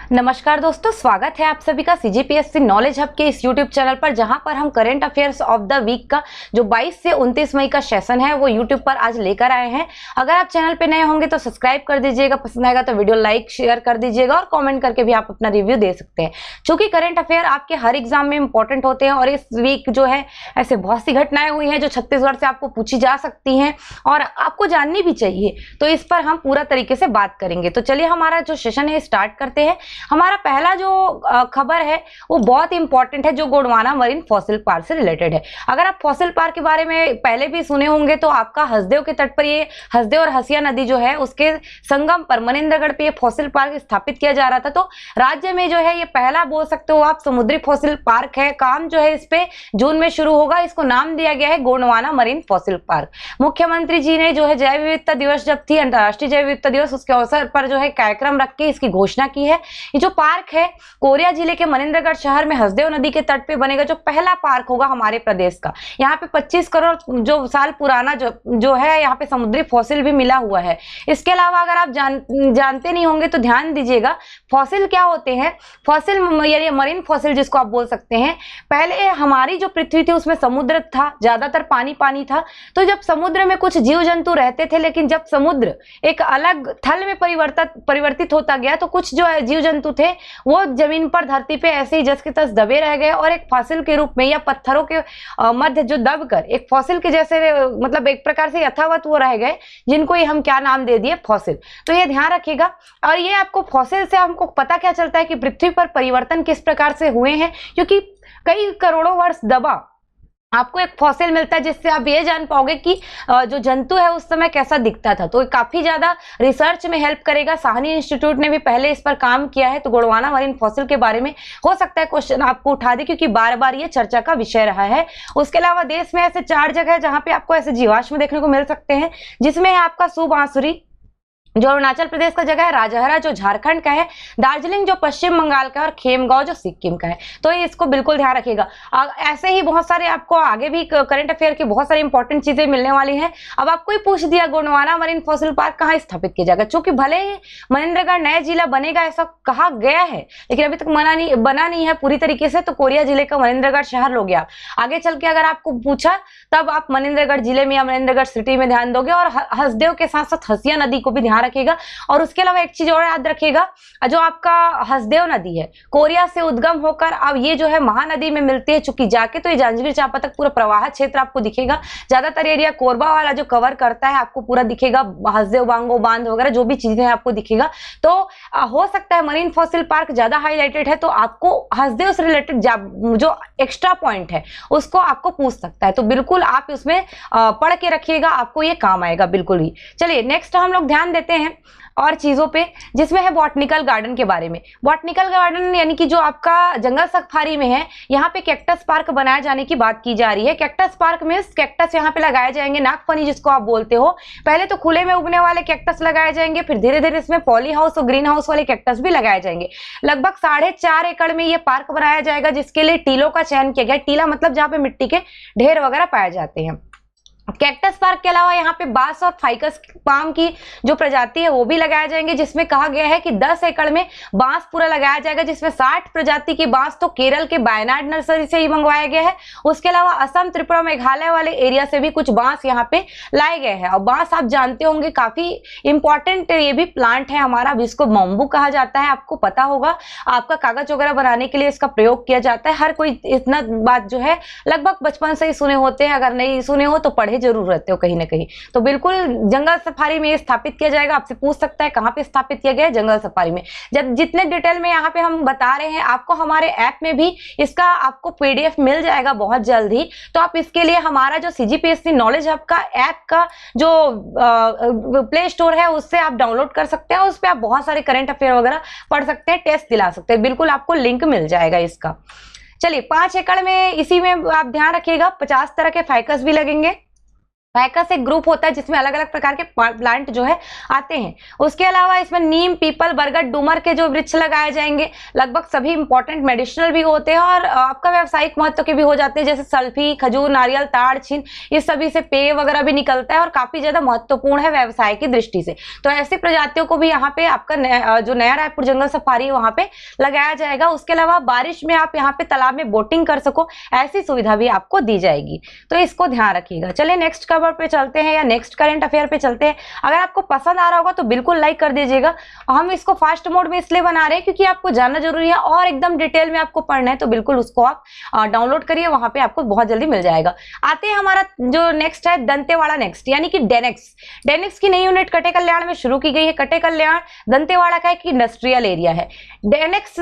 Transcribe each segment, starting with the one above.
नमस्कार दोस्तों, स्वागत है आप सभी का सीजीपीएससी नॉलेज हब के इस यूट्यूब चैनल पर, जहां पर हम current affairs of the week का जो 22 से 29 मई का सेशन है वो यूट्यूब पर आज लेकर आए हैं। अगर आप चैनल पे नए होंगे तो सब्सक्राइब कर दीजिएगा, पसंद आएगा तो वीडियो लाइक शेयर कर दीजिएगा और कॉमेंट करके भी आप अपना रिव्यू दे सकते हैं। चूंकि करंट अफेयर आपके हर एग्जाम में इंपॉर्टेंट होते हैं और इस वीक जो है ऐसे बहुत सी घटनाएं हुई हैं जो छत्तीसगढ़ से आपको पूछी जा सकती हैं और आपको जाननी भी चाहिए, तो इस पर हम पूरा तरीके से बात करेंगे। तो चलिए हमारा जो सेशन है स्टार्ट करते हैं। हमारा पहला जो खबर है वो बहुत इंपॉर्टेंट है, जो गोंडवाना मरीन फॉसिल पार्क से रिलेटेड है। अगर आप फॉसिल पार्क के बारे में पहले भी सुने होंगे तो आपका हसदेव के तट पर ये हसदेव और हसिया नदी जो है उसके संगम पर मनिंद्रगढ़ पे फॉसिल पार्क स्थापित किया जा रहा था। तो राज्य में जो है ये पहला बोल सकते हो आप समुद्री फॉसिल पार्क है। काम जो है इस पे जून में शुरू होगा। इसको नाम दिया गया है गोंडवाना मरीन फॉसिल पार्क। मुख्यमंत्री जी ने जो है जैव विविधता दिवस जब थी, अंतर्राष्ट्रीय जैव विविधता दिवस, उसके अवसर पर जो है कार्यक्रम रख के इसकी घोषणा की है। ये जो पार्क है कोरिया जिले के मनिंद्रगढ़ शहर में हसदेव नदी के तट पे बनेगा, जो पहला पार्क होगा हमारे प्रदेश का। यहाँ पे 25 करोड़ जो साल पुराना जो है यहाँ पे समुद्री फॉसिल भी मिला हुआ है। इसके अलावा अगर आप जानते नहीं होंगे तो ध्यान दीजिएगा, फॉसिल क्या होते हैं। फॉसिल यानी मरीन फॉसिल जिसको आप बोल सकते हैं, पहले हमारी जो पृथ्वी थी उसमें समुद्र था, ज्यादातर पानी पानी था। तो जब समुद्र में कुछ जीव जंतु रहते थे, लेकिन जब समुद्र एक अलग थल में परिवर्तित होता गया तो कुछ जो जीव जंतु थे वो जमीन पर धरती पे ऐसे ही जस के तस दबे रह गए और एक फॉसिल के रूप में या पत्थरों के मध्य जो दबकर एक फॉसिल के जैसे मतलब एक प्रकार से यथावत वो रह गए, जिनको हम क्या नाम दे दिए, फॉसिल। तो ये ध्यान रखिएगा। और ये आपको फॉसिल से हमको पता क्या चलता है कि पृथ्वी पर परिवर्तन किस प्रकार से हुए हैं, क्योंकि कई करोड़ों वर्ष दबा आपको एक फॉसिल मिलता है जिससे आप ये जान पाओगे कि जो जंतु है उस समय कैसा दिखता था। तो काफी ज्यादा रिसर्च में हेल्प करेगा। साहनी इंस्टीट्यूट ने भी पहले इस पर काम किया है। तो गोंडवाना मरीन फॉसिल के बारे में हो सकता है क्वेश्चन आपको उठा दे, क्योंकि बार बार ये चर्चा का विषय रहा है। उसके अलावा देश में ऐसे 4 जगह है जहां पे आपको ऐसे जीवाश्म देखने को मिल सकते हैं, जिसमें है आपका सुबांसुरी जो अरुणाचल प्रदेश का जगह है, राजहरा जो झारखंड का है, दार्जिलिंग जो पश्चिम बंगाल का है और खेमगांव जो सिक्किम का है। तो इसको बिल्कुल ध्यान रखिएगा। ऐसे ही बहुत सारे आपको आगे भी करंट अफेयर की बहुत सारी इंपॉर्टेंट चीजें मिलने वाली हैं। अब आपको ही पूछ दिया गोंडवाना मरीन फॉसिल पार्क कहाँ स्थापित किया जाएगा। चूंकि भले ही मनिंद्रगढ़ नया जिला बनेगा ऐसा कहा गया है, लेकिन अभी तक बना नहीं है पूरी तरीके से। तो कोरिया जिले का मनिंद्रगढ़ शहर लोगे आप। आगे चल के अगर आपको पूछा तब आप मनिंद्रगढ़ जिले में या मनिंद्रगढ़ सिटी में ध्यान दोगे। और हसदेव के साथ साथ हसिया नदी को भी ध्यान रखिएगा। और उसके अलावा एक चीज और याद रखिएगा, जो आपका हसदेव नदी है कोरिया से उद्गम होकर अब ये जो है महानदी में मिलती है। चूंकि जाके तो ये जांजगीर चांपा तक पूरा प्रवाह क्षेत्र आपको दिखेगा। ज्यादातर एरिया कोरबा वाला जो कवर करता है आपको पूरा दिखेगा, हसदेव बांगो बांध वगैरह जो भी चीजें हैं आपको दिखेगा। तो हो सकता है मरीन फॉसिल पार्क ज्यादा हाईलाइटेड है तो आपको हसदेव से रिलेटेड जो एक्स्ट्रा पॉइंट है उसको आपको पूछ सकता है। तो बिल्कुल आप उसमें पढ़ के रखिएगा, आपको ये काम आएगा बिल्कुल ही। चलिए नेक्स्ट हम लोग ध्यान देते हैं और चीजों पे, जिसमें है बॉटनिकल गार्डन के बारे में। बॉटनिकल गार्डन यानी कि जो आपका जंगल सफारी में है, यहाँ पे कैक्टस पार्क बनाए जाने की बात की जा रही है। कैक्टस पार्क में कैक्टस यहाँ पे लगाए जाएंगे, नागफनी जिसको आप बोलते हो। पहले तो खुले में उगने वाले कैक्टस लगाए जाएंगे, फिर धीरे धीरे इसमें पॉली हाउस और ग्रीन हाउस वाले कैक्टस भी लगाए जाएंगे। लगभग 4.5 एकड़ में ये पार्क बनाया जाएगा, जिसके लिए टीलों का चयन किया गया। टीला मतलब जहाँ पे मिट्टी के ढेर वगैरह पाए जाते हैं। कैक्टस पार्क के अलावा यहाँ पे बांस और फाइकस पाम की जो प्रजाति है वो भी लगाए जाएंगे, जिसमें कहा गया है कि 10 एकड़ में बांस पूरा लगाया जाएगा, जिसमें 60 प्रजाति की बांस तो केरल के वायनाड नर्सरी से ही मंगवाया गया है। उसके अलावा असम, त्रिपुरा, मेघालय वाले एरिया से भी कुछ बांस यहाँ पे लाए गए हैं। और बांस आप जानते होंगे काफी इंपॉर्टेंट ये भी प्लांट है हमारा, जिसको बम्बू कहा जाता है। आपको पता होगा, आपका कागज वगैरह बनाने के लिए इसका प्रयोग किया जाता है। हर कोई इतना बात जो है लगभग बचपन से ही सुने होते हैं, अगर नहीं सुने हो तो पढ़े जरूर रहते हो कहीं ना कहीं। तो बिल्कुल जंगल सफारी में स्थापित किया जाएगा। आपसे पूछ सकता है कहां पे स्थापित किया गया है, जंगल सफारी में। जब जितने डिटेल में यहाँ पे हम बता रहे हैं, आपको हमारे ऐप में भी इसका आपको पीडीएफ मिल जाएगा बहुत जल्द ही। तो आप इसके लिए हमारा जो सीजीपीएससी नॉलेज हब का ऐप का जो प्ले स्टोर है उससे आप डाउनलोड कर सकते हैं। उस पर आप बहुत सारे करंट अफेयर वगैरह पढ़ सकते हैं, टेस्ट दिला सकते हैं। बिल्कुल आपको लिंक मिल जाएगा इसका। चलिए 5 एकड़ में इसी में आप ध्यान रखिएगा 50 तरह के फाइकस भी लगेंगे। फाइकस एक ग्रुप होता है जिसमें अलग अलग प्रकार के प्लांट जो है आते हैं। उसके अलावा इसमें नीम, पीपल, बरगद, डूमर के जो वृक्ष लगाए जाएंगे। लगभग सभी इंपॉर्टेंट मेडिसिनल भी होते हैं और आपका व्यावसायिक महत्व के भी हो जाते हैं, जैसे सल्फी, खजूर, नारियल, ताड़, छीन, इस सभी से पेय वगैरह भी निकलता है और काफी ज्यादा महत्वपूर्ण है व्यवसाय की दृष्टि से। तो ऐसी प्रजातियों को भी यहाँ पे आपका जो नया रायपुर जंगल सफारी है वहां पे लगाया जाएगा। उसके अलावा बारिश में आप यहाँ पे तालाब में बोटिंग कर सको, ऐसी सुविधा भी आपको दी जाएगी, तो इसको ध्यान रखिएगा। चलिए नेक्स्ट पे चलते हैं या नेक्स्ट करंट अफेयर पे चलते हैं। अगर आपको पसंद आ रहा होगा तो बिल्कुल लाइक कर दीजिएगा। हम इसको फास्ट मोड में इसलिए बना रहे हैं क्योंकि आपको जानना जरूरी है और एकदम डिटेल में आपको पढ़ना है, तो बिल्कुल उसको आप डाउनलोड करिए, वहां पे आपको बहुत जल्दी मिल जाएगा। आते हैं हमारा जो नेक्स्ट है दंतेवाड़ा नेक्स्ट, यानी कि डेनेक्स। डेनेक्स की नई यूनिट कटे कल्याण में शुरू की गई है। कटे कल्याण दंतेवाड़ा का एक इंडस्ट्रियल एरिया है। डेनेक्स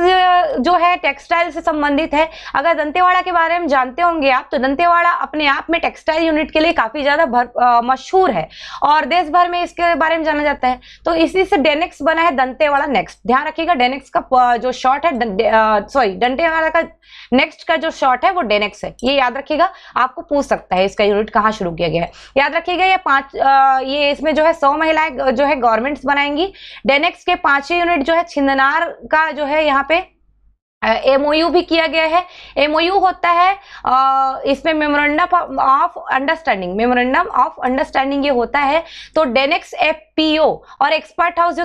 जो है टेक्सटाइल से संबंधित है। अगर दंतेवाड़ा के बारे में जानते होंगे आप, तो दंतेवाड़ा अपने आप में टेक्सटाइल यूनिट के लिए काफी ज्यादा मशहूर है और देश भर में इसके बारे में जाना जाता है। तो इसी से डेनेक्स बना है दंतेवाड़ा नेक्स्ट। ध्यान रखिएगा, डेनेक्स का जो शॉर्ट है दंतेवाड़ा का नेक्स्ट का जो शॉर्ट है वो डेनेक्स है, ये याद रखिएगा। आपको पूछ सकता है इसका यूनिट कहाँ शुरू किया गया है। याद रखिएगा ये इसमें जो है 100 महिलाएं जो है गवर्नमेंट्स बनाएंगी। डेनेक्स के 5 यूनिट जो है छिंदनार का जो है यहाँ पे एमओयू भी किया गया है। एमओयू होता है इसमें मेमोरेंडम ऑफ अंडरस्टैंडिंग ये होता है। तो डेनेक्स एफपीओ और एक्सपोर्ट हाउस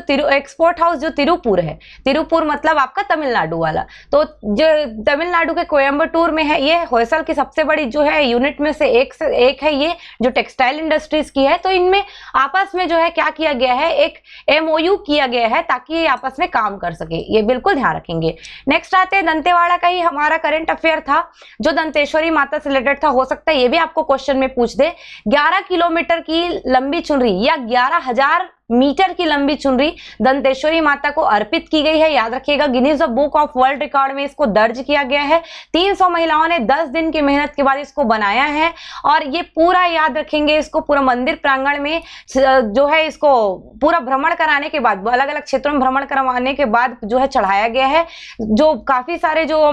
जो तिरुपुर है, तिरुपुर मतलब आपका तमिलनाडु वाला, तो जो तमिलनाडु के कोयम्बटूर में है, ये होयसल की सबसे बड़ी जो है यूनिट में से एक है, ये जो टेक्सटाइल इंडस्ट्रीज की है। तो इनमें आपस में जो है क्या किया गया है, एक एमओयू किया गया है ताकि ये आपस में काम कर सके, ये बिल्कुल ध्यान रखेंगे। नेक्स्ट दंतेवाड़ा का ही हमारा करंट अफेयर था जो दंतेश्वरी माता से रिलेटेड था। हो सकता है ये भी आपको क्वेश्चन में पूछ दे। 11 किलोमीटर की लंबी चुनरी या 11,000 मीटर की लंबी चुनरी दंतेश्वरी माता को अर्पित की गई है। याद रखिएगा, Guinness book of world record में इसको दर्ज किया गया है। 300 महिलाओं ने 10 दिन की मेहनत के बाद इसको बनाया है और ये पूरा याद रखेंगे, इसको पूरा मंदिर प्रांगण में जो है इसको पूरा भ्रमण कराने के बाद, अलग अलग क्षेत्रों में भ्रमण करवाने के बाद जो है चढ़ाया गया है। जो काफी सारे जो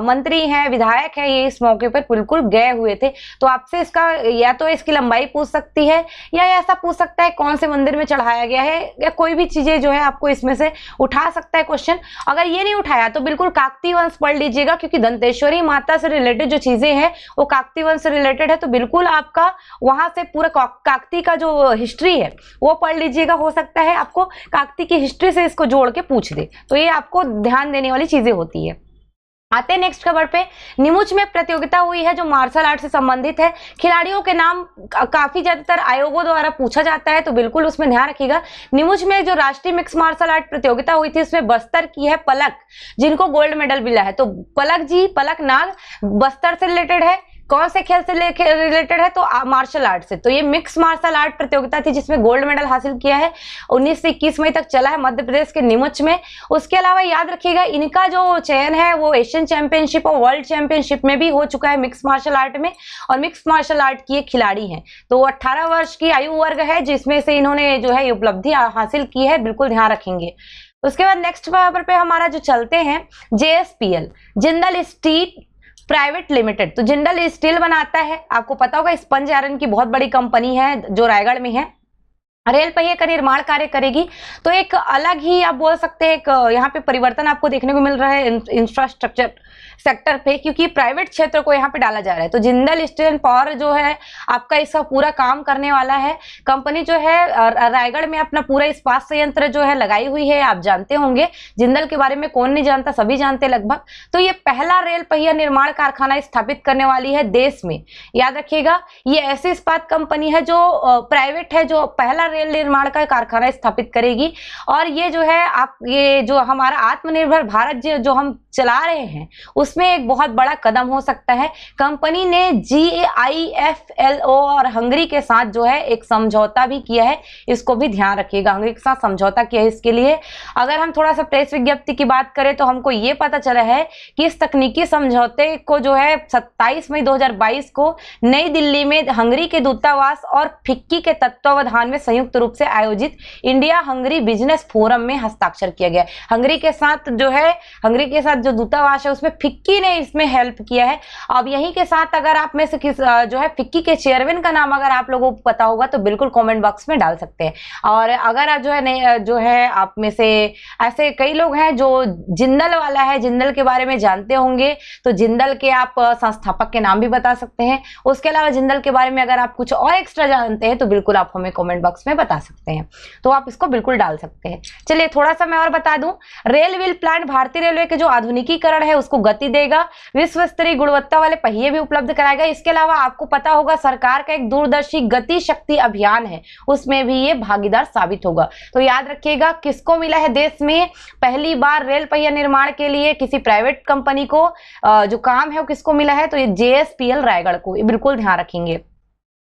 मंत्री हैं, विधायक हैं, ये इस मौके पर बिल्कुल गए हुए थे। तो आपसे इसका या तो इसकी लंबाई पूछ सकती है या ऐसा पूछ सकता है कौन से मंदिर में चढ़ाया गया है, या कोई भी चीजें जो है आपको इसमें से उठा सकता है क्वेश्चन। अगर ये नहीं उठाया तो बिल्कुल काकतीय वंश पढ़ लीजिएगा, क्योंकि दंतेश्वरी माता से रिलेटेड जो चीजें हैं वो काकतीय वंश से रिलेटेड है। तो बिल्कुल आपका वहां से पूरा काकतीय का जो हिस्ट्री है वो पढ़ लीजिएगा। हो सकता है आपको काकतीय की हिस्ट्री से इसको जोड़ के पूछ दे, तो ये आपको ध्यान देने वाली चीजें होती है। आते हैं नेक्स्ट खबर पे। निमुच में प्रतियोगिता हुई है जो मार्शल आर्ट से संबंधित है। खिलाड़ियों के नाम काफी ज्यादातर आयोगों द्वारा पूछा जाता है, तो बिल्कुल उसमें ध्यान रखिएगा। निमुच में जो राष्ट्रीय मिक्स मार्शल आर्ट प्रतियोगिता हुई थी उसमें बस्तर की है पलक, जिनको गोल्ड मेडल मिला है। तो पलक जी, पलक नाग बस्तर से रिलेटेड है। कौन से खेल से रिलेटेड है, तो मार्शल आर्ट से। तो ये मिक्स मार्शल आर्ट प्रतियोगिता थी जिसमें गोल्ड मेडल हासिल किया है। 19 से 21 मई तक चला है मध्य प्रदेश के नीमुच में। उसके अलावा याद रखिएगा इनका जो चयन है वो एशियन चैंपियनशिप और वर्ल्ड चैंपियनशिप में भी हो चुका है मिक्स मार्शल आर्ट में, और मिक्स मार्शल आर्ट की एक खिलाड़ी हैं। तो 18 वर्ष की आयु वर्ग है जिसमें से इन्होंने जो है उपलब्धि हासिल की है, बिल्कुल ध्यान रखेंगे। उसके बाद नेक्स्ट खबर पे हमारा जो चलते हैं, JSPL Jindal steel private limited. तो जिंदल स्टील बनाता है, आपको पता होगा स्पंज आयरन की बहुत बड़ी कंपनी है जो रायगढ़ में है। रेल पहिए का निर्माण कार्य करेगी। तो एक अलग ही आप बोल सकते हैं एक यहाँ पे परिवर्तन आपको देखने को मिल रहा है इंफ्रास्ट्रक्चर सेक्टर पे, क्योंकि प्राइवेट क्षेत्र को यहाँ पे डाला जा रहा है। तो जिंदल स्टील एंड पावर जो है आपका इसका पूरा काम करने वाला है। कंपनी जो है रायगढ़ में अपना पूरा इस्पात संयंत्र जो है लगाई हुई है, आप जानते होंगे। जिंदल के बारे में कौन नहीं जानता, सभी जानते लगभग। तो ये पहला रेल पहिया निर्माण कारखाना स्थापित करने वाली है देश में। याद रखिएगा, ये ऐसी इस्पात कंपनी है जो प्राइवेट है, जो पहला रेल निर्माण का कारखाना स्थापित करेगी। और ये जो है ये जो हमारा आत्मनिर्भर भारत जो हम चला रहे हैं उसमें एक बहुत बड़ा कदम हो सकता है। कंपनी ने GIFLO और हंगरी के साथ जो है एक समझौता भी किया है, इसको भी ध्यान रखिएगा। हंगरी के साथ समझौता किया है इसके लिए। अगर हम थोड़ा सा प्रेस विज्ञप्ति की बात करें तो हमको ये पता चला है कि इस तकनीकी समझौते को जो है 27 मई 2022 को नई दिल्ली में हंगरी के दूतावास और फिक्की के तत्वावधान में संयुक्त रूप से आयोजित इंडिया हंगरी बिजनेस फोरम में हस्ताक्षर किया गया। हंगरी के साथ जो दूतावास है उसमें फिक्की ने इसमें हेल्प किया है। अब यहीं के साथ अगर आप में से किस जो है फिक्की के चेयरमैन का नाम अगर आप लोगों को पता होगा तो बिल्कुल कमेंट बॉक्स में डाल सकते हैं। और अगर आप जो है नहीं जो है आप में से ऐसे कई लोग हैं जो जिंदल वाला है, जिंदल के बारे में जानते होंगे तो जिंदल के आप संस्थापक के नाम भी बता सकते हैं। उसके अलावा जिंदल के बारे में अगर आप कुछ और एक्स्ट्रा जानते हैं तो बिल्कुल आप हमें कमेंट बॉक्स में बता सकते हैं, तो आप इसको बिल्कुल डाल सकते हैं। चलिए थोड़ा सा मैं और बता दूं, रेल व्हील प्लांट भारतीय रेलवे के जो आधुनिकीकरण है उसको गति देगा, विश्व स्तरीय गुणवत्ता वाले पहिए भी उपलब्ध कराएगा। इसके अलावा आपको पता होगा सरकार का एक दूरदर्शी गति शक्ति अभियान है, उसमें भी ये भागीदार साबित होगा। तो याद रखिएगा किसको मिला है देश में पहली बार रेल पहिया निर्माण के लिए किसी प्राइवेट कंपनी को जो काम है वो किसको मिला है, तो ये JSPL रायगढ़ को। ये बिल्कुल ध्यान रखेंगे,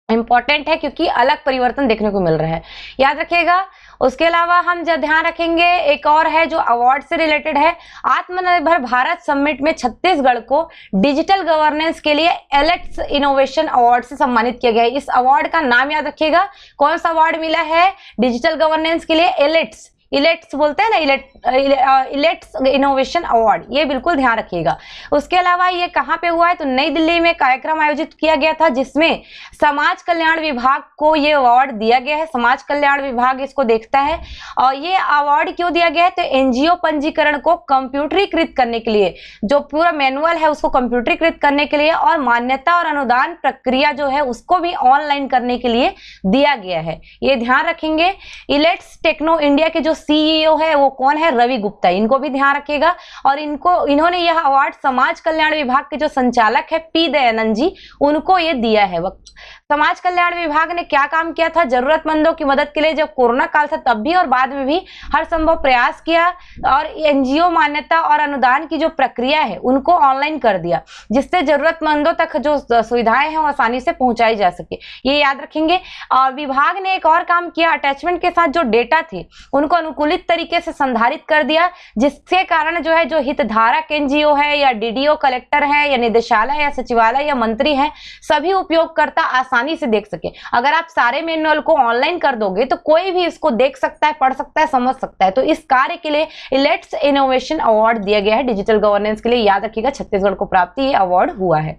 इंपॉर्टेंट है क्योंकि अलग परिवर्तन देखने को मिल रहा है, याद रखिएगा। उसके अलावा हम जब ध्यान रखेंगे एक और है जो अवार्ड से रिलेटेड है, आत्मनिर्भर भारत समिट में छत्तीसगढ़ को डिजिटल गवर्नेंस के लिए एलेट्स इनोवेशन अवार्ड से सम्मानित किया गया है। इस अवार्ड का नाम याद रखिएगा, कौन सा अवार्ड मिला है डिजिटल गवर्नेंस के लिए, इलेट्स बोलते हैं ना, इलेट्स इनोवेशन अवार्ड, ये बिल्कुल ध्यान रखिएगा। उसके अलावा ये कहाँ पे हुआ है, तो नई दिल्ली में कार्यक्रम आयोजित किया गया था जिसमें समाज कल्याण विभाग को ये अवार्ड दिया गया है। समाज कल्याण विभाग इसको देखता है और ये अवार्ड क्यों दिया गया है, तो NGO पंजीकरण को कंप्यूटरीकृत करने के लिए, जो पूरा मैनुअल है उसको कंप्यूटरीकृत करने के लिए और मान्यता और अनुदान प्रक्रिया जो है उसको भी ऑनलाइन करने के लिए दिया गया है, ये ध्यान रखेंगे। इलेट्स टेक्नो इंडिया के जो CEO है वो कौन है, रवि गुप्ता, इनको भी ध्यान रखिएगा। और इन्होंने यह अवार्ड समाज कल्याण विभाग के जो संचालक है P दयानंद जी, उनको ये दिया है। समाज कल्याण विभाग ने क्या काम किया था, जरूरतमंदों की मदद के लिए जब कोरोना काल था तब भी और बाद में भी हर संभव प्रयास किया और NGO मान्यता और अनुदान की जो प्रक्रिया है उनको ऑनलाइन कर दिया, जिससे जरूरतमंदों तक जो सुविधाएं हैं वो आसानी से पहुंचाई जा सके, ये याद रखेंगे। और विभाग ने एक और काम किया, अटैचमेंट के साथ जो डेटा थे उनको अनुकूलित तरीके से संधारित कर दिया, जिसके कारण जो है जो हितधारक NGO है या DDO कलेक्टर है या निदेशालय या सचिवालय या मंत्री है, सभी उपयोगकर्ता आसानी से देख सके। अगर आप सारे मैनुअल को ऑनलाइन कर दोगे तो कोई भी इसको देख सकता है, पढ़ सकता है, समझ सकता है। तो इस कार्य के लिए इलेट्स इनोवेशन अवार्ड दिया गया है डिजिटल गवर्नेंस के लिए, याद रखिएगा छत्तीसगढ़ को प्राप्ति ये अवार्ड हुआ है।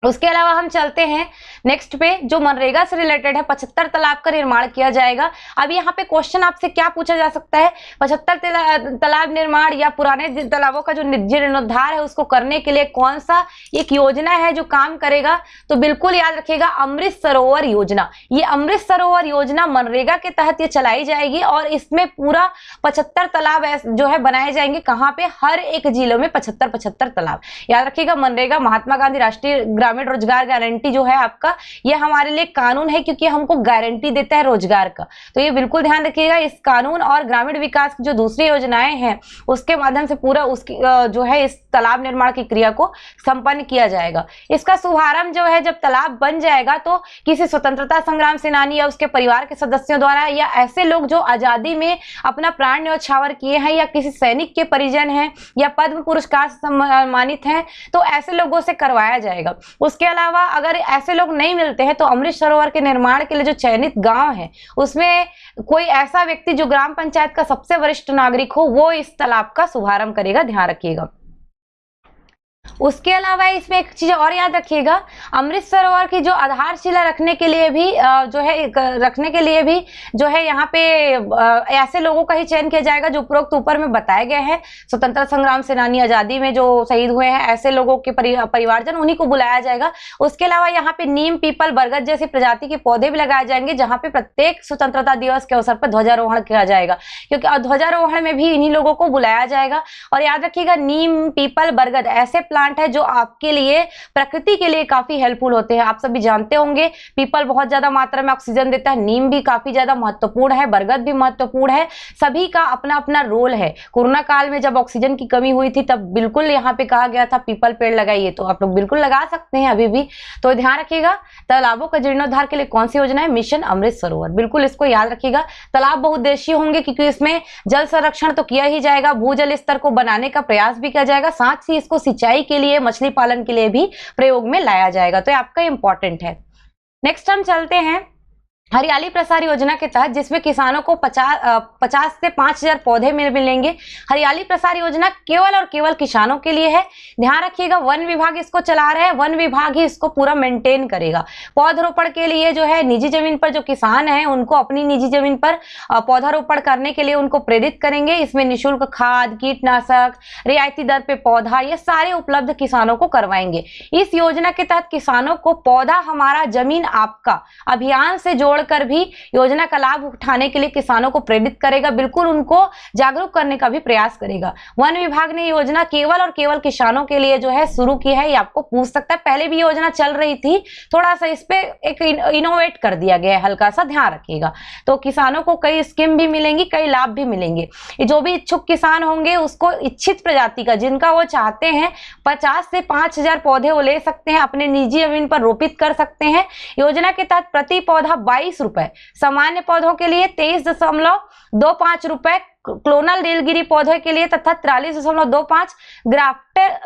उसके अलावा हम चलते हैं नेक्स्ट पे, जो मनरेगा से रिलेटेड है। 75 तालाब का निर्माण किया जाएगा। अब यहाँ पे क्वेश्चन आपसे क्या पूछा जा सकता है, 75 तालाब निर्माण या पुराने तालाबों का जो जीर्णोद्धार है उसको करने के लिए कौन सा एक योजना है जो काम करेगा, तो बिल्कुल याद रखिएगा अमृत सरोवर योजना। ये अमृत सरोवर योजना मनरेगा के तहत ये चलाई जाएगी और इसमें पूरा 75 तालाब जो है बनाए जाएंगे। कहाँ पे, हर एक जिलों में 75 तालाब। याद रखिएगा मनरेगा महात्मा गांधी राष्ट्रीय ग्रामीण रोजगार गारंटी जो है आपका, ये हमारे लिए कानून है क्योंकि हमको गारंटी देता है रोजगार का, तो ये बिल्कुल ध्यान रखिएगा। इस कानून और ग्रामीण विकास की जो दूसरी योजनाएं हैं उसके माध्यम से पूरा उसकी जो है इस तालाब निर्माण की क्रिया को संपन्न किया जाएगा। इसका शुभारंभ जो है जब तालाब बन जाएगा तो किसी स्वतंत्रता संग्राम सेनानी या उसके परिवार के सदस्यों द्वारा या ऐसे लोग जो आजादी में अपना प्राण न्यौछावर किए हैं या किसी सैनिक के परिजन हैं या पद्म पुरस्कार से सम्मानित हैं, तो ऐसे लोगों से करवाया जाएगा। उसके अलावा अगर ऐसे लोग नहीं मिलते हैं तो अमृत सरोवर के निर्माण के लिए जो चयनित गांव है उसमें कोई ऐसा व्यक्ति जो ग्राम पंचायत का सबसे वरिष्ठ नागरिक हो वो इस तालाब का शुभारंभ करेगा, ध्यान रखिएगा। उसके अलावा इसमें एक चीज और याद रखिएगा, अमृत सरोवर की जो आधारशिला रखने के लिए भी जो है यहाँ पे ऐसे लोगों का ही चयन किया जाएगा जो उपरोक्त ऊपर में बताए गए हैं। स्वतंत्रता संग्राम सेनानी, आजादी में जो शहीद हुए हैं ऐसे लोगों के परिवारजन, उन्हीं को बुलाया जाएगा। उसके अलावा यहाँ पे नीम, पीपल, बरगद जैसी प्रजाति के पौधे भी लगाए जाएंगे, जहाँ पे प्रत्येक स्वतंत्रता दिवस के अवसर पर ध्वजारोहण किया जाएगा, क्योंकि ध्वजारोहण में भी इन्हीं लोगों को बुलाया जाएगा। और याद रखिएगा नीम, पीपल, बरगद ऐसे प्लांट है जो आपके लिए प्रकृति के लिए काफी हेल्पफुल होते हैं। आप सभी जानते होंगे पीपल बहुत ज्यादा मात्रा में ऑक्सीजन देता है, नीम भी काफी ज्यादा महत्वपूर्ण है, बरगद भी महत्वपूर्ण है। सभी का अपना अपना रोल है। कोरोना काल में जब ऑक्सीजन की कमी हुई थी तब बिल्कुल यहाँ पे कहा गया था पीपल पेड़ लगाइए, तो आप लोग बिल्कुल लगा सकते हैं अभी भी। तो ध्यान रखिएगा तालाबों का जीर्णोद्धार के लिए कौन सी योजना है, मिशन अमृत सरोवर, बिल्कुल इसको याद रखिएगा। तालाब बहुउद्देशीय होंगे क्योंकि इसमें जल संरक्षण तो किया ही जाएगा, भूजल स्तर को बनाने का प्रयास भी किया जाएगा, साथ ही इसको सिंचाई के लिए, मछली पालन के लिए भी प्रयोग में लाया जाएगा। तो ये आपका इंपॉर्टेंट है। नेक्स्ट हम चलते हैं हरियाली प्रसार योजना के तहत जिसमें किसानों को 50 से 5,000 पौधे मिलेंगे। हरियाली प्रसार योजना केवल और केवल किसानों के लिए है। ध्यान रखिएगा, वन विभाग इसको चला रहा है, वन विभाग ही इसको पूरा मेंटेन करेगा। पौधरोपण के लिए जो है निजी जमीन पर जो किसान हैं उनको अपनी निजी जमीन पर पौधारोपण करने के लिए उनको प्रेरित करेंगे। इसमें निःशुल्क खाद, कीटनाशक, रियायती दर पे पौधा, ये सारे उपलब्ध किसानों को करवाएंगे। इस योजना के तहत किसानों को पौधा हमारा जमीन आपका अभियान से जोड़कर भी योजना का लाभ उठाने के लिए किसानों को प्रेरित करेगा, बिल्कुल उनको जागरूक करने का भी प्रयास करेगा। वन विभाग ने योजना केवल और केवल किसानों के लिए जो है शुरू की है। ये आपको पूछ सकता है, पहले भी योजना चल रही थी, थोड़ा सा इस पे एक इनोवेट कर दिया गया है, हल्का सा ध्यान रखिएगा। तो किसानों को कई स्कीम भी मिलेंगी, कई लाभ भी मिलेंगे। जो भी इच्छुक किसान होंगे उसको इच्छित प्रजाति का जिनका वो चाहते हैं 50 से 5,000 पौधे वो ले सकते हैं, अपने निजी जमीन पर रोपित कर सकते हैं। योजना के तहत प्रति पौधा 22 रुपए, सामान्य पौधों के लिए 23.25 रुपए, क्लोनल नीलगिरी पौधे के लिए तथा 43.25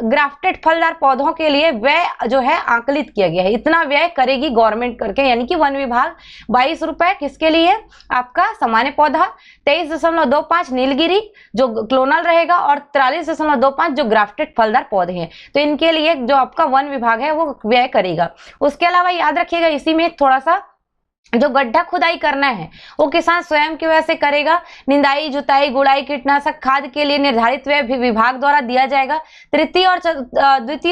ग्राफ्टेड फलदार पौधों के लिए व्यय जो है आकलित किया गया है। इतना व्यय करेगी गवर्नमेंट करके, यानी कि वन विभाग 22 रुपए किसके लिए, आपका सामान्य पौधा, 23.25 नीलगिरी जो क्लोनल रहेगा और 43.25 जो ग्राफ्टेड फलदार पौधे हैं, तो इनके लिए जो आपका वन विभाग है वो व्यय करेगा। उसके अलावा याद रखिएगा, इसी में थोड़ा सा जो गड्ढा खुदाई करना है वो किसान स्वयं की वजह से करेगा। निंदाई, जुताई, गुड़ाई, कीटनाशक खाद के लिए निर्धारित व्यय भी विभाग द्वारा दिया जाएगा। द्वितीय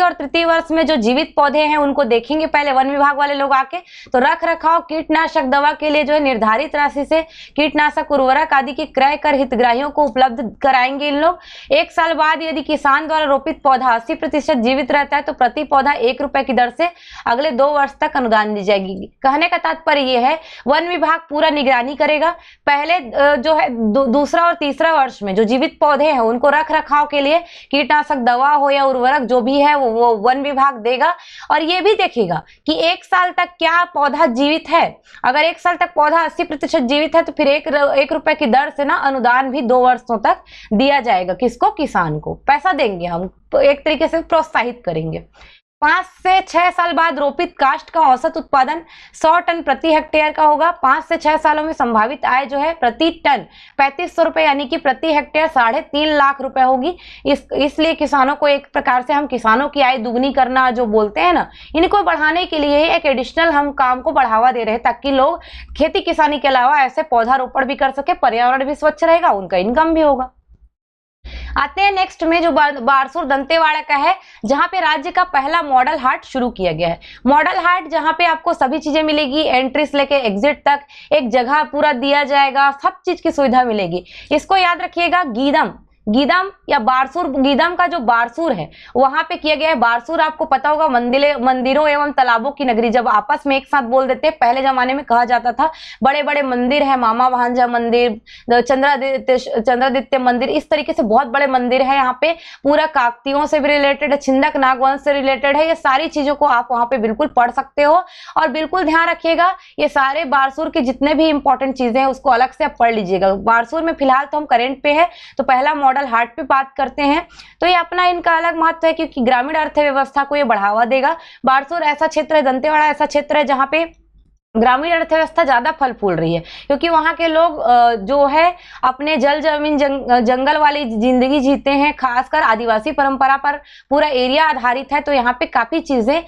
और तृतीय वर्ष में जो जीवित पौधे हैं उनको देखेंगे पहले वन विभाग वाले लोग आके, तो रख रखाव, कीटनाशक दवा के लिए जो है निर्धारित राशि से कीटनाशक, उर्वरक आदि के क्रय कर हितग्राहियों को उपलब्ध कराएंगे इन लोग। 1 साल बाद यदि किसान द्वारा रोपित पौधा 80% जीवित रहता है तो प्रति पौधा 1 रुपए की दर से अगले 2 वर्ष तक अनुदान दी जाएगी। कहने का तात्पर्य यह है वन विभाग पूरा निगरानी करेगा। पहले जो है दूसरा और तीसरा वर्ष में जो जीवित पौधे हैं उनको रख रखाव के लिए कीटनाशक दवा हो या उर्वरक जो भी है वो वन विभाग देगा। और ये भी देखेगा कि 1 साल तक क्या पौधा जीवित है। अगर 1 साल तक पौधा 80% जीवित है तो फिर 1 रुपए की दर से ना अनुदान भी 2 वर्षों तक दिया जाएगा। किसको, किसान को पैसा देंगे हम, तो एक तरीके से प्रोत्साहित करेंगे। 5 से 6 साल बाद रोपित काष्ठ का औसत उत्पादन 100 टन प्रति हेक्टेयर का होगा। 5 से 6 सालों में संभावित आय जो है प्रति टन 3500 रुपए, यानी कि प्रति हेक्टेयर 3.5 लाख रुपए होगी। इसलिए किसानों को एक प्रकार से हम किसानों की आय दुगनी करना जो बोलते हैं ना, इनको बढ़ाने के लिए एक एडिशनल हम काम को बढ़ावा दे रहे हैं ताकि लोग खेती किसानी के अलावा ऐसे पौधारोपण भी कर सके, पर्यावरण भी स्वच्छ रहेगा, उनका इनकम भी होगा। आते हैं नेक्स्ट में जो बारसूर दंतेवाड़ा का है, जहां पे राज्य का पहला मॉडल हाट शुरू किया गया है। मॉडल हाट जहां पे आपको सभी चीजें मिलेगी, एंट्री से लेके एग्जिट तक एक जगह पूरा दिया जाएगा, सब चीज की सुविधा मिलेगी। इसको याद रखिएगा, गीदम या बारसूर, गीदम का जो बारसूर है वहां पे किया गया है। बारसूर आपको पता होगा मंदिरों एवं तालाबों की नगरी, जब आपस में एक साथ बोल देते हैं, पहले जमाने में कहा जाता था बड़े बड़े मंदिर है, मामा भांजा मंदिर, चंद्रादित्य मंदिर, इस तरीके से बहुत बड़े मंदिर है यहाँ पे। पूरा काकतियों से भी रिलेटेड है, छिंदक नागवंश से रिलेटेड है। ये सारी चीजों को आप वहां पे बिल्कुल पढ़ सकते हो। और बिल्कुल ध्यान रखिएगा, ये सारे बारसूर के जितने भी इंपॉर्टेंट चीजें हैं उसको अलग से आप पढ़ लीजिएगा। बारसूर में फिलहाल तो हम करेंट पे है, तो पहला मॉडल हाट पे बात करते हैं। तो ये अपना इनका अलग महत्व है क्योंकि ग्रामीण अर्थव्यवस्था को ये बढ़ावा देगा। बारसूर ऐसा क्षेत्र है, दंतेवाड़ा ऐसा क्षेत्र है जहां पे ग्रामीण अर्थव्यवस्था ज्यादा फल फूल रही है, क्योंकि वहां के लोग जो है अपने जल जमीन जंगल वाली जिंदगी जीते हैं, खासकर आदिवासी परंपरा पर पूरा एरिया आधारित है। तो यहाँ पे काफी चीजें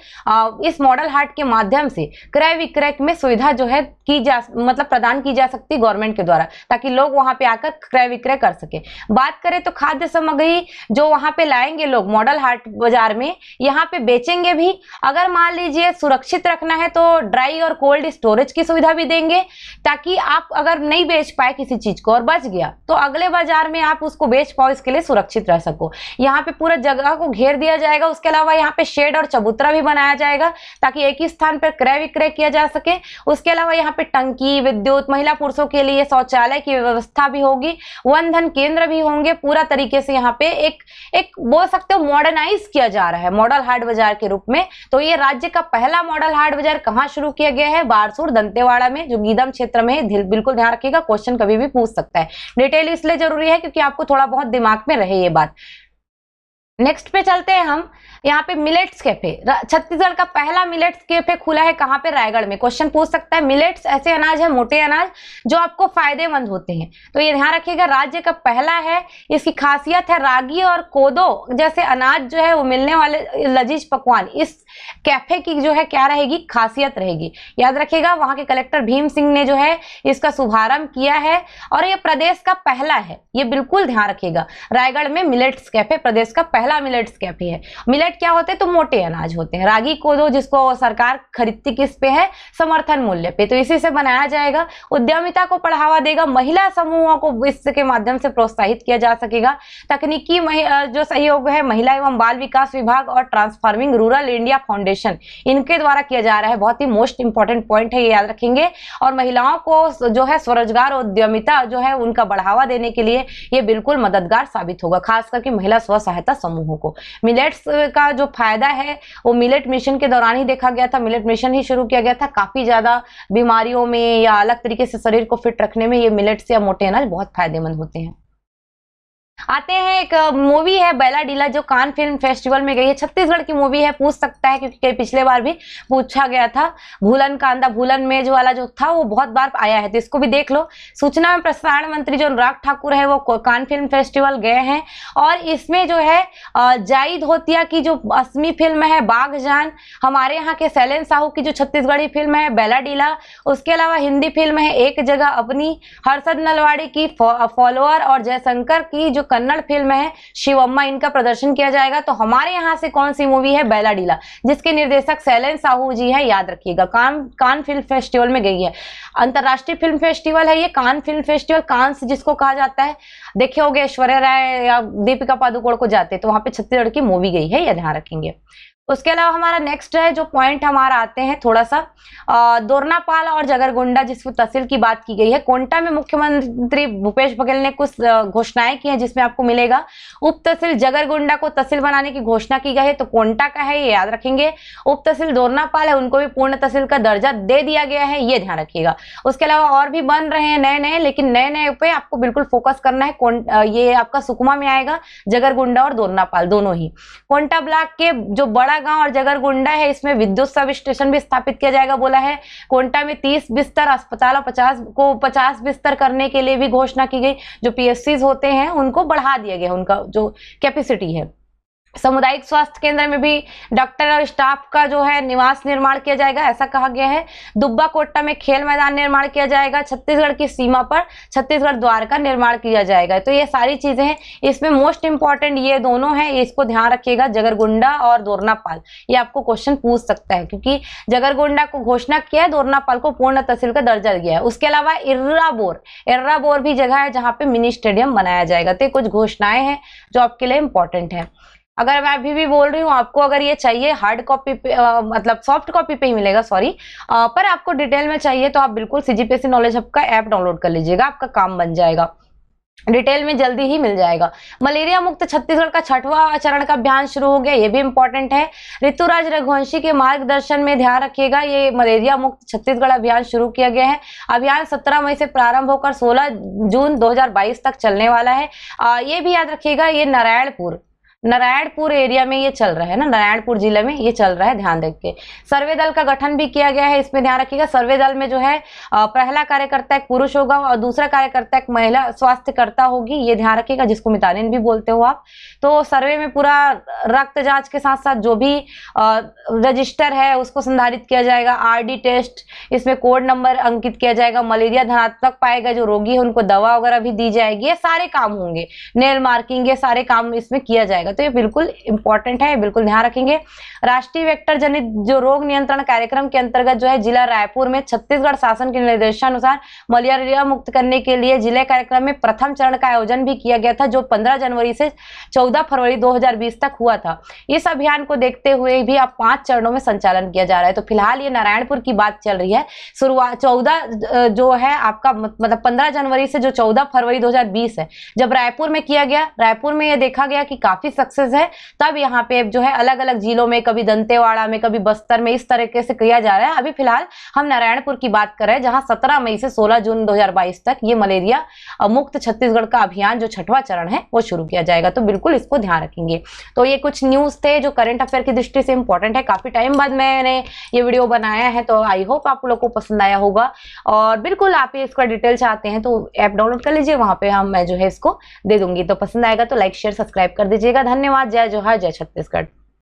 इस मॉडल हाट के माध्यम से क्रय विक्रय में सुविधा जो है प्रदान की जा सकती है गवर्नमेंट के द्वारा, ताकि लोग वहां पे आकर क्रय विक्रय कर सके। बात करें तो खाद्य सामग्री जो वहां पे लाएंगे लोग मॉडल हाट बाजार में, यहाँ पे बेचेंगे भी। अगर मान लीजिए सुरक्षित रखना है तो ड्राई और कोल्ड स्टोरेज की सुविधा भी देंगे, ताकि आप अगर नहीं बेच पाए किसी चीज को और बच गया तो अगले बाजार में आप उसको बेच पाओ, इसके लिए सुरक्षित रह सको। यहाँ पे पूरा जगह को घेर दिया जाएगा। उसके अलावा यहाँ पे शेड और चबूतरा भी बनाया जाएगा ताकि एक ही स्थान पर क्रय विक्रय किया जा सके। उसके अलावा यहाँ पे टंकी, विद्युत, महिला पुरुषों के लिए शौचालय की व्यवस्था भी होगी, वन धन केंद्र भी होंगे। पूरा तरीके से यहाँ पे एक बोल सकते हो मॉडर्नाइज किया जा रहा है मॉडल हाट बाजार के रूप में। तो ये राज्य का पहला मॉडल हाट बाजार कहाँ शुरू किया गया है? बारसूर दंतेवाड़ा में, जो गीदम क्षेत्र में है। बिल्कुल ध्यान रखिएगा, क्वेश्चन कभी भी पूछ सकता है। डिटेल इसलिए जरूरी है क्योंकि आपको थोड़ा बहुत दिमाग में रहे ये बात। नेक्स्ट पे चलते हैं हम। यहाँ पे मिलेट्स कैफे, छत्तीसगढ़ का पहला मिलेट्स कैफे खुला है कहाँ पे? रायगढ़ में। क्वेश्चन पूछ सकता है। मिलेट्स ऐसे अनाज है, मोटे अनाज जो आपको फायदेमंद होते हैं, तो ये ध्यान रखिएगा, राज्य का पहला है। इसकी खासियत है रागी और कोदो जैसे अनाज जो है वो मिलने वाले लजीज पकवान। इस कैफे की जो है क्या रहेगी? खासियत रहेगी। याद रखिएगा, वहां के कलेक्टर भीम सिंह ने जो है इसका शुभारंभ किया है और ये प्रदेश का पहला है। ये बिल्कुल ध्यान रखिएगा, रायगढ़ में मिलेट्स कैफे प्रदेश का पहला मिलेट्स कैफे है। मिलेट क्या होते हैं? तो मोटे अनाज होते हैं। रागी कोदो जिसको सरकार खरीदती किस पे है? समर्थन मूल्य पे, तो इसी से बनाया जाएगा। उद्यमिता को बढ़ावा देगा, महिला समूहों को इसके माध्यम से प्रोत्साहित किया जा सकेगा। तकनीकी जो सहयोग है महिला एवं बाल विकास विभाग और ट्रांसफॉर्मिंग रूरल इंडिया फाउंडेशन, इनके द्वारा किया जा रहा है। बहुत ही मोस्ट इंपॉर्टेंट पॉइंट है, ये याद रखेंगे। और महिलाओं को जो है स्वरोजगार उद्यमिता जो है उनका बढ़ावा देने के लिए ये बिल्कुल मददगार साबित होगा, खास करके महिला स्व सहायता समूहों को। मिलेट्स का जो फायदा है वो मिलेट मिशन के दौरान ही देखा गया था। मिलेट मिशन ही शुरू किया गया था। काफी ज्यादा बीमारियों में या अलग तरीके से शरीर को फिट रखने में ये मिलेट्स या मोटे अनाज बहुत फायदेमंद होते हैं। आते हैं, एक मूवी है बैलाडीला जो कान फिल्म फेस्टिवल में गई है। छत्तीसगढ़ की मूवी है, पूछ सकता है क्योंकि पिछले बार भी पूछा गया था। भूलन कांदा भूलन मेज वाला जो था वो बहुत बार आया है, तो इसको भी देख लो। सूचना एवं प्रसारण मंत्री जो अनुराग ठाकुर है वो कान फिल्म फेस्टिवल गए हैं और इसमें जो है जाई धोतिया की जो असमी फिल्म है बाघजान, हमारे यहाँ के शैलेंद्र साहू की जो छत्तीसगढ़ी फिल्म है बैलाडीला, उसके अलावा हिंदी फिल्म है एक जगह अपनी, हर्षद नलवाड़ी की फॉलोअर और जयशंकर की जो कन्नड़ फिल्म है शिवम्मा, इनका प्रदर्शन किया जाएगा। तो हमारे यहाँ से कौन सी मूवी है? बैलाडीला, जिसके निर्देशक शैलेंद्र साहू जी हैं, याद रखिएगा। कान फिल्म फेस्टिवल में गई है। अंतरराष्ट्रीय फिल्म फेस्टिवल है ये कान फिल्म फेस्टिवल, कांस जिसको कहा जाता है। देखे होंगे ऐश्वर्या राय या दीपिका पादुकोण को जाते, तो वहां पे छत्तीसगढ़ की मूवी गई है, यह ध्यान रखेंगे। उसके अलावा हमारा नेक्स्ट है जो पॉइंट हमारा आते हैं थोड़ा सा दोरनापाल और जगरगुंडा जिसको तहसील की बात की गई है। कोंटा में मुख्यमंत्री भूपेश बघेल ने कुछ घोषणाएं की हैं जिसमें आपको मिलेगा उप तहसील जगरगुंडा को तहसील बनाने की घोषणा की गई है, तो कोंटा का है, ये याद रखेंगे। उप तहसील दोरनापाल है, उनको भी पूर्ण तहसील का दर्जा दे दिया गया है, ये ध्यान रखिएगा। उसके अलावा और भी बन रहे हैं नए नए, लेकिन नए नए पे आपको बिल्कुल फोकस करना है। ये आपका सुकमा में आएगा, जगरगुंडा और दोरनापाल दोनों ही। कोंटा ब्लॉक के जो बड़ा गांव और जगरगुंडा है इसमें विद्युत सब स्टेशन भी स्थापित किया जाएगा बोला है। कोंटा में 30 बिस्तर अस्पताल और 50 बिस्तर करने के लिए भी घोषणा की गई। जो पीएससी होते हैं उनको बढ़ा दिया गया, उनका जो कैपेसिटी है। सामुदायिक स्वास्थ्य केंद्र में भी डॉक्टर और स्टाफ का जो है निवास निर्माण किया जाएगा, ऐसा कहा गया है। दुब्बा कोट्टा में खेल मैदान निर्माण किया जाएगा। छत्तीसगढ़ की सीमा पर छत्तीसगढ़ द्वार का निर्माण किया जाएगा। तो ये सारी चीजें हैं, इसमें मोस्ट इंपॉर्टेंट ये दोनों हैं, इसको ध्यान रखिएगा, जगरगुंडा और दोरनापाल। ये आपको क्वेश्चन पूछ सकता है क्योंकि जगरगुंडा को घोषणा किया है, दोरनापाल को पूर्ण तहसील का दर्जा दिया है। उसके अलावा इर्राबोर भी जगह है जहां पे मिनी स्टेडियम बनाया जाएगा। तो कुछ घोषणाएं हैं जो आपके लिए इंपॉर्टेंट है। अगर मैं अभी भी बोल रही हूँ आपको, अगर ये चाहिए हार्ड कॉपी पे मतलब सॉफ्ट कॉपी पे ही मिलेगा, सॉरी, पर आपको डिटेल में चाहिए तो आप बिल्कुल सीजीपीएससी नॉलेज हब का ऐप डाउनलोड कर लीजिएगा, आपका काम बन जाएगा। डिटेल में जल्दी ही मिल जाएगा। मलेरिया मुक्त छत्तीसगढ़ का 6वां चरण का अभियान शुरू हो गया, ये भी इंपॉर्टेंट है। ऋतुराज रघुवंशी के मार्गदर्शन में ध्यान रखिएगा, ये मलेरिया मुक्त छत्तीसगढ़ अभियान शुरू किया गया है। अभियान 17 मई से प्रारंभ होकर 16 जून 2022 तक चलने वाला है। ये भी याद रखिएगा, ये नारायणपुर एरिया में ये चल रहा है ना, नारायणपुर जिले में ये चल रहा है, ध्यान देख के। सर्वे दल का गठन भी किया गया है, इसमें ध्यान रखिएगा। सर्वे दल में जो है पहला कार्यकर्ता एक पुरुष होगा और दूसरा कार्यकर्ता एक महिला स्वास्थ्यकर्ता होगी, ये ध्यान रखिएगा, जिसको मितानिन भी बोलते हो आप। तो सर्वे में पूरा रक्त जांच के साथ साथ जो भी रजिस्टर है उसको संधारित किया जाएगा। आरडी टेस्ट, इसमें कोड नंबर अंकित किया जाएगा। मलेरिया धनात्मक पाए गए जो रोगी है उनको दवा वगैरह भी दी जाएगी, ये सारे काम होंगे। नेल मार्किंग, ये सारे काम इसमें किया जाएगा। तो ये बिल्कुल इंपॉर्टेंट है, बिल्कुल ध्यान रखेंगे। राष्ट्रीय वेक्टर जनित जो रोग नियंत्रण कार्यक्रम के अंतर्गत जो है जिला रायपुर में छत्तीसगढ़ शासन के निर्देशानुसार मलेरिया मुक्त करने के लिए जिले कार्यक्रम में प्रथम चरण का आयोजन भी किया गया था, जो 15 जनवरी से 14 फरवरी 2020 तक हुआ था। इस अभियान को देखते हुए भी अब 5 चरणों में संचालन किया जा रहा है। तो फिलहाल ये नारायणपुर की बात चल रही है। शुरुआत 14 जो है आपका मतलब 15 जनवरी से जो 14 फरवरी 2020 है, जब रायपुर में किया गया, रायपुर में यह देखा गया कि काफी सक्सेस है, तब यहाँ पे जो है अलग अलग जिलों में, कभी दंतेवाड़ा में, कभी बस्तर में इस तरीके से किया जा रहा है। अभी फिलहाल हम नारायणपुर की बात कर रहे हैं, जहां 17 मई से 16 जून 2022 तक ये मलेरिया मुक्त छत्तीसगढ़ का अभियान जो 6वां चरण है वो शुरू किया जाएगा। तो बिल्कुल इसको ध्यान रखेंगे। तो ये कुछ न्यूज थे जो करंट अफेयर की दृष्टि से इंपॉर्टेंट है। काफी टाइम बाद मैंने ये वीडियो बनाया है, तो आई होप आप लोग को पसंद आया होगा। और बिल्कुल आप इसका डिटेल चाहते हैं तो ऐप डाउनलोड कर लीजिए, वहां पे मैं जो है इसको दे दूंगी। तो पसंद आएगा तो लाइक शेयर सब्सक्राइब कर दीजिएगा। धन्यवाद। जय जोहार, जय छत्तीसगढ़।